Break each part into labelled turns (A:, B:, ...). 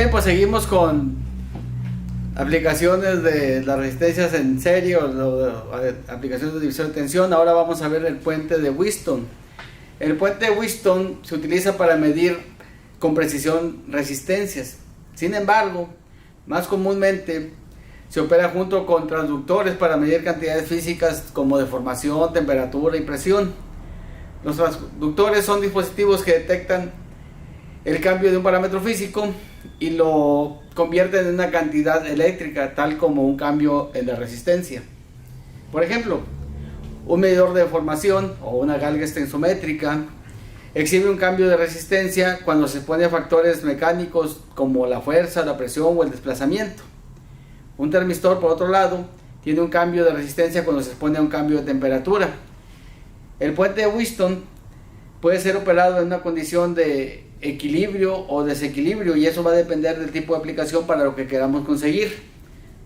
A: Bien, pues seguimos con aplicaciones de las resistencias en serie o aplicaciones de división de tensión. Ahora vamos a ver el puente de Wheatstone. El puente de Wheatstone se utiliza para medir con precisión resistencias. Sin embargo, más comúnmente se opera junto con transductores para medir cantidades físicas como deformación, temperatura y presión. Los transductores son dispositivos que detectan el cambio de un parámetro físico y lo convierten en una cantidad eléctrica, tal como un cambio en la resistencia. Por ejemplo, un medidor de deformación o una galga extensométrica exhibe un cambio de resistencia cuando se pone a factores mecánicos como la fuerza, la presión o el desplazamiento. Un termistor, por otro lado, tiene un cambio de resistencia cuando se expone a un cambio de temperatura. El puente de Wheatstone puede ser operado en una condición de equilibrio o desequilibrio, y eso va a depender del tipo de aplicación para lo que queramos conseguir.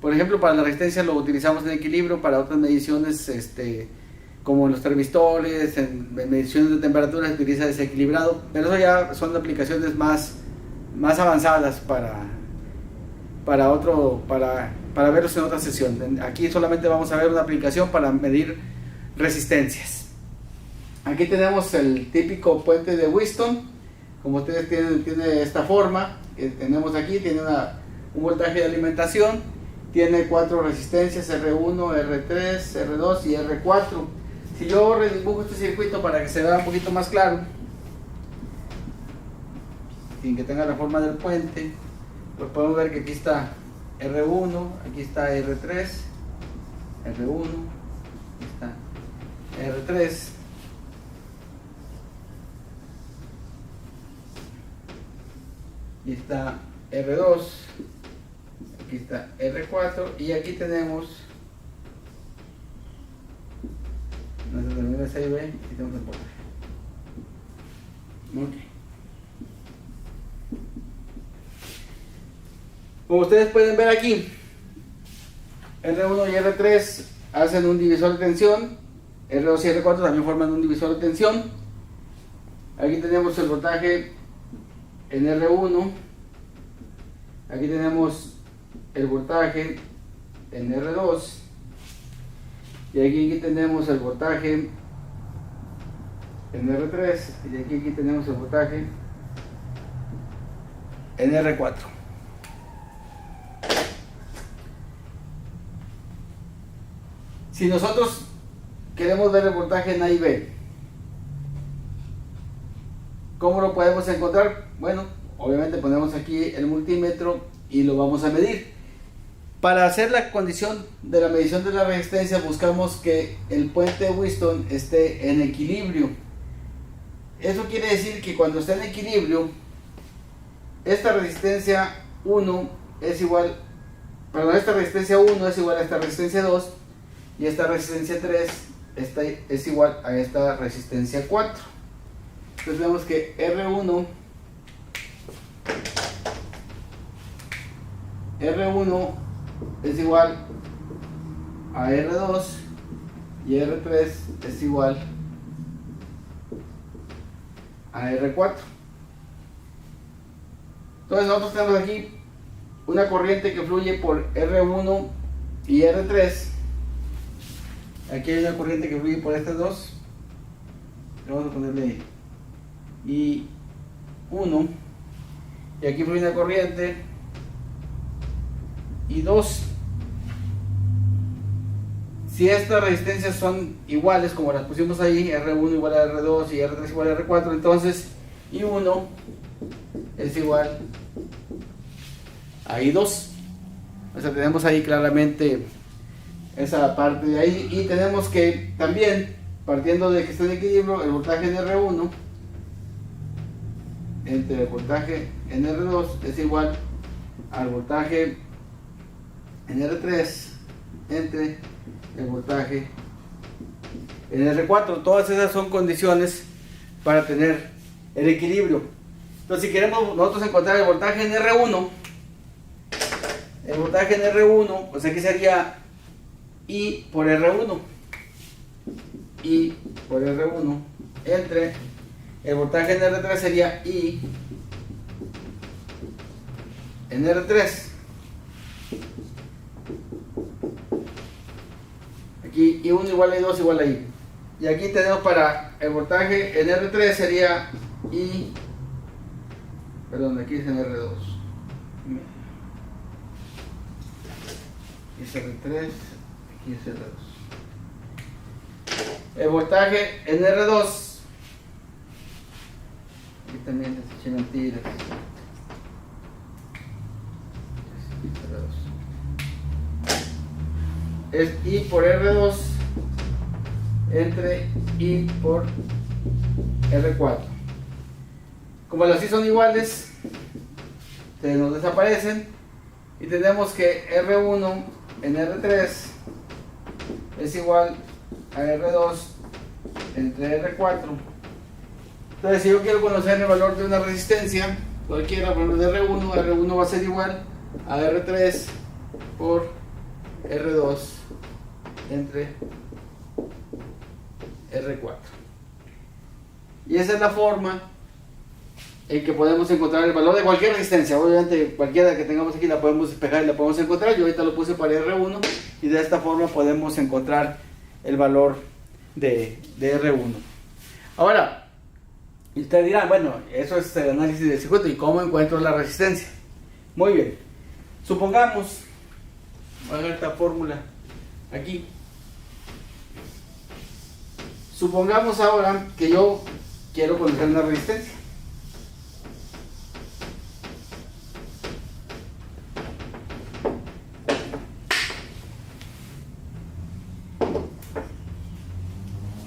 A: Por ejemplo, para la resistencia lo utilizamos en equilibrio, para otras mediciones como en los termistores, en mediciones de temperatura se utiliza desequilibrado, pero eso ya son aplicaciones más avanzadas para verlos en otra sesión. Aquí solamente vamos a ver una aplicación para medir resistencias. Aquí tenemos el típico puente de Wheatstone. Como ustedes tiene esta forma que tenemos aquí, tiene un voltaje de alimentación, tiene 4 resistencias, R1, R3, R2 y R4. Si yo redibujo este circuito para que se vea un poquito más claro, sin que tenga la forma del puente, pues podemos ver que aquí está R1, aquí está R3, R1, aquí está R3, aquí está R2, aquí está R4 y aquí tenemos nuestra terminal 6B y tenemos el voltaje. Okay. Como ustedes pueden ver aquí, R1 y R3 hacen un divisor de tensión, R2 y R4 también forman un divisor de tensión. Aquí tenemos el voltaje en R1, aquí tenemos el voltaje en R2 y aquí tenemos el voltaje en R3 y aquí tenemos el voltaje en R4. Si nosotros queremos ver el voltaje en A y B, ¿cómo lo podemos encontrar? Bueno, obviamente ponemos aquí el multímetro y lo vamos a medir. Para hacer la condición de la medición de la resistencia, buscamos que el puente de Wheatstone esté en equilibrio. Eso quiere decir que cuando esté en equilibrio, esta resistencia 1 es igual, esta resistencia 1 es igual a esta resistencia 2 y esta resistencia 3 es igual a esta resistencia 4. Entonces vemos que R1 es igual a R2 y R3 es igual a R4. Entonces nosotros tenemos aquí una corriente que fluye por R1 y R3. Aquí hay una corriente que fluye por estas dos. Vamos a ponerle I1 y aquí fluye una corriente I2. Si estas resistencias son iguales como las pusimos ahí, R1 igual a R2 y R3 igual a R4, entonces I1 es igual a I2. O sea, tenemos ahí claramente esa parte de ahí, y tenemos que también, partiendo de que está en equilibrio, el voltaje en R1 entre el voltaje en R2 es igual al voltaje en R3 entre el voltaje en R4. Todas esas son condiciones para tener el equilibrio. Entonces, si queremos nosotros encontrar el voltaje en R1, pues aquí sería I por R1 entre el voltaje en R3 sería I en R3. Aquí I1 igual a I2 igual a I. Y aquí tenemos para el voltaje en R3 sería I, perdón, aquí es en R2. Aquí es R3, aquí es R2. El voltaje en R2, aquí también se eché mentiras. Es I por R2 entre I por R4. Como las I son iguales, se nos desaparecen y tenemos que R1 en R3 es igual a R2 entre R4. Entonces, si yo quiero conocer el valor de una resistencia cualquiera, por ejemplo de R1, R1 va a ser igual a R3 por R2 entre R4. Y esa es la forma en que podemos encontrar el valor de cualquier resistencia. Obviamente cualquiera que tengamos aquí la podemos despejar y la podemos encontrar. Yo ahorita lo puse para R1 y de esta forma podemos encontrar el valor de R1. Ahora, ustedes dirán, bueno, eso es el análisis del circuito y cómo encuentro la resistencia. Muy bien, supongamos, voy a ver esta fórmula aquí. Supongamos ahora que yo quiero conocer una resistencia.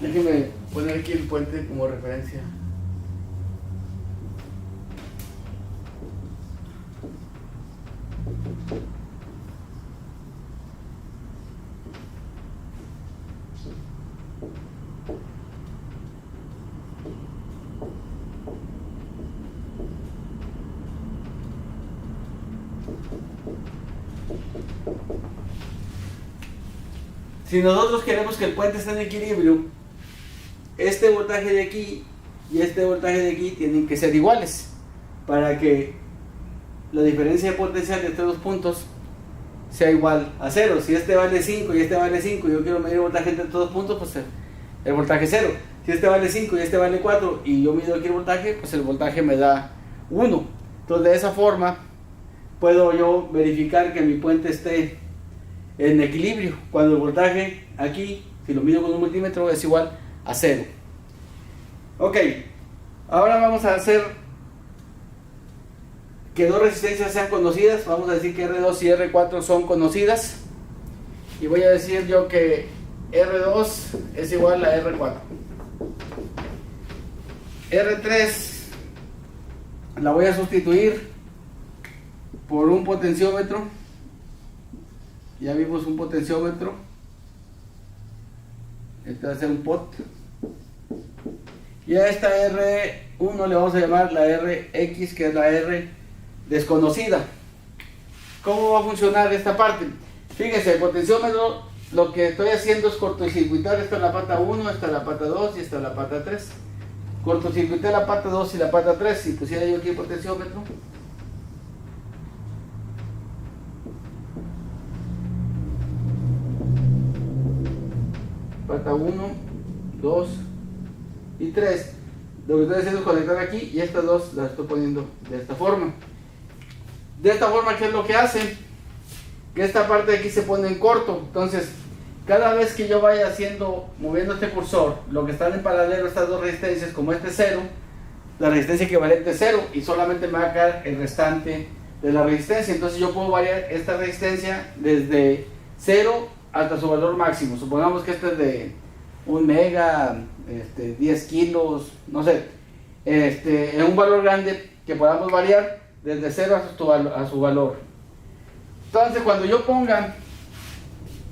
A: Déjenme poner aquí el puente como referencia. Si nosotros queremos que el puente esté en equilibrio, este voltaje de aquí y este voltaje de aquí tienen que ser iguales para que la diferencia de potencial de estos dos puntos sea igual a 0. Si este vale 5 y este vale 5 y yo quiero medir el voltaje entre estos dos puntos, pues el voltaje es 0. Si este vale 5 y este vale 4 y yo mido aquí el voltaje, pues el voltaje me da 1. Entonces de esa forma puedo yo verificar que mi puente esté en equilibrio cuando el voltaje aquí, si lo mido con un multímetro, es igual a 0. Ok, ahora vamos a hacer que dos resistencias sean conocidas. Vamos a decir que R2 y R4 son conocidas y voy a decir yo que R2 es igual a R4. R3 la voy a sustituir por un potenciómetro. Ya vimos un potenciómetro. Este va a ser un pot. Y a esta R1 le vamos a llamar la Rx, que es la R desconocida. ¿Cómo va a funcionar esta parte? Fíjense, el potenciómetro, lo que estoy haciendo es cortocircuitar. Esta es la pata 1, esta es la pata 2 y esta es la pata 3. Cortocircuité la pata 2 y la pata 3. Si pusiera yo aquí el potenciómetro, pata 1, 2 y 3. Lo que estoy haciendo es conectar aquí y estas dos las estoy poniendo de esta forma. De esta forma, ¿qué es lo que hace? Que esta parte de aquí se pone en corto. Entonces, cada vez que yo vaya moviendo este cursor, lo que están en paralelo estas dos resistencias, como este es 0, la resistencia equivalente es 0 y solamente me va a quedar el restante de la resistencia. Entonces yo puedo variar esta resistencia desde 0 hasta su valor máximo. Supongamos que este es de 1 mega, 10 kilos, no sé, es un valor grande que podamos variar desde 0 a su valor. Entonces cuando yo ponga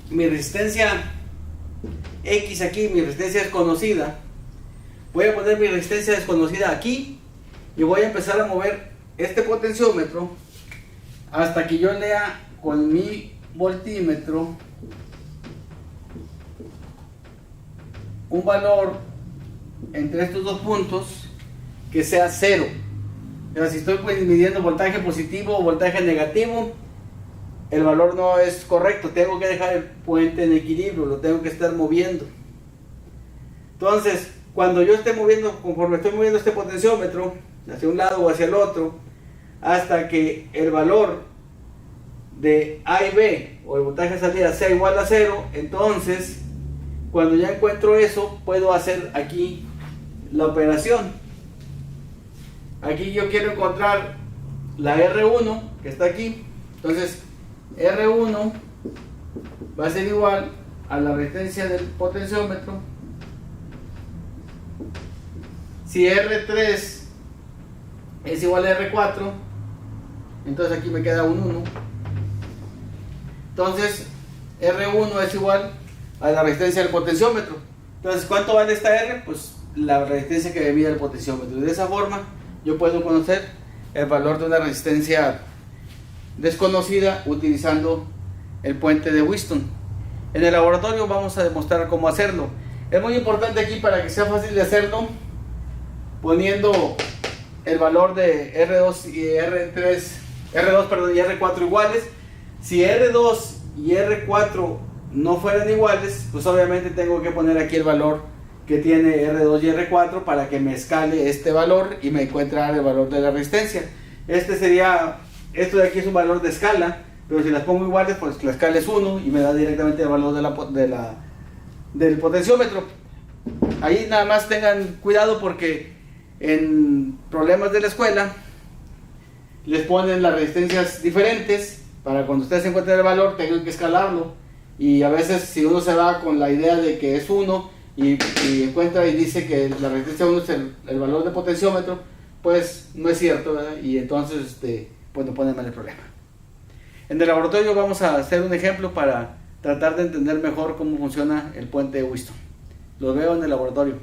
A: mi resistencia X aquí, mi resistencia desconocida, voy a poner mi resistencia desconocida aquí y voy a empezar a mover este potenciómetro hasta que yo lea con mi voltímetro un valor entre estos dos puntos que sea 0. O sea, si estoy midiendo voltaje positivo o voltaje negativo, el valor no es correcto. Tengo que dejar el puente en equilibrio, lo tengo que estar moviendo. Entonces, cuando yo esté moviendo, conforme estoy moviendo este potenciómetro hacia un lado o hacia el otro, hasta que el valor de A y B o el voltaje de salida sea igual a 0, entonces cuando ya encuentro eso, puedo hacer aquí la operación. Aquí yo quiero encontrar la R1 que está aquí. Entonces R1 va a ser igual a la resistencia del potenciómetro. Si R3 es igual a R4, entonces aquí me queda un 1. Entonces R1 es igual a la resistencia del potenciómetro. Entonces, ¿cuánto vale esta R? Pues la resistencia que me mide el potenciómetro. Y de esa forma yo puedo conocer el valor de una resistencia desconocida utilizando el puente de Wheatstone. En el laboratorio vamos a demostrar cómo hacerlo. Es muy importante aquí, para que sea fácil de hacerlo, poniendo el valor de R2 y R2 y R4 iguales. Si R2 y R4 no fueran iguales, pues obviamente tengo que poner aquí el valor que tiene R2 y R4 para que me escale este valor y me encuentre el valor de la resistencia. Esto de aquí es un valor de escala, pero si las pongo iguales, pues la escala es 1 y me da directamente el valor del potenciómetro. Ahí nada más tengan cuidado, porque en problemas de la escuela les ponen las resistencias diferentes. Para cuando ustedes encuentren el valor, tengan que escalarlo. Y a veces, si uno se va con la idea de que es 1 y encuentra y dice que la resistencia 1 es el valor de potenciómetro, pues no es cierto, ¿verdad? Y entonces pues no pone mal el problema. En el laboratorio vamos a hacer un ejemplo para tratar de entender mejor cómo funciona el puente de Wheatstone. Los veo en el laboratorio.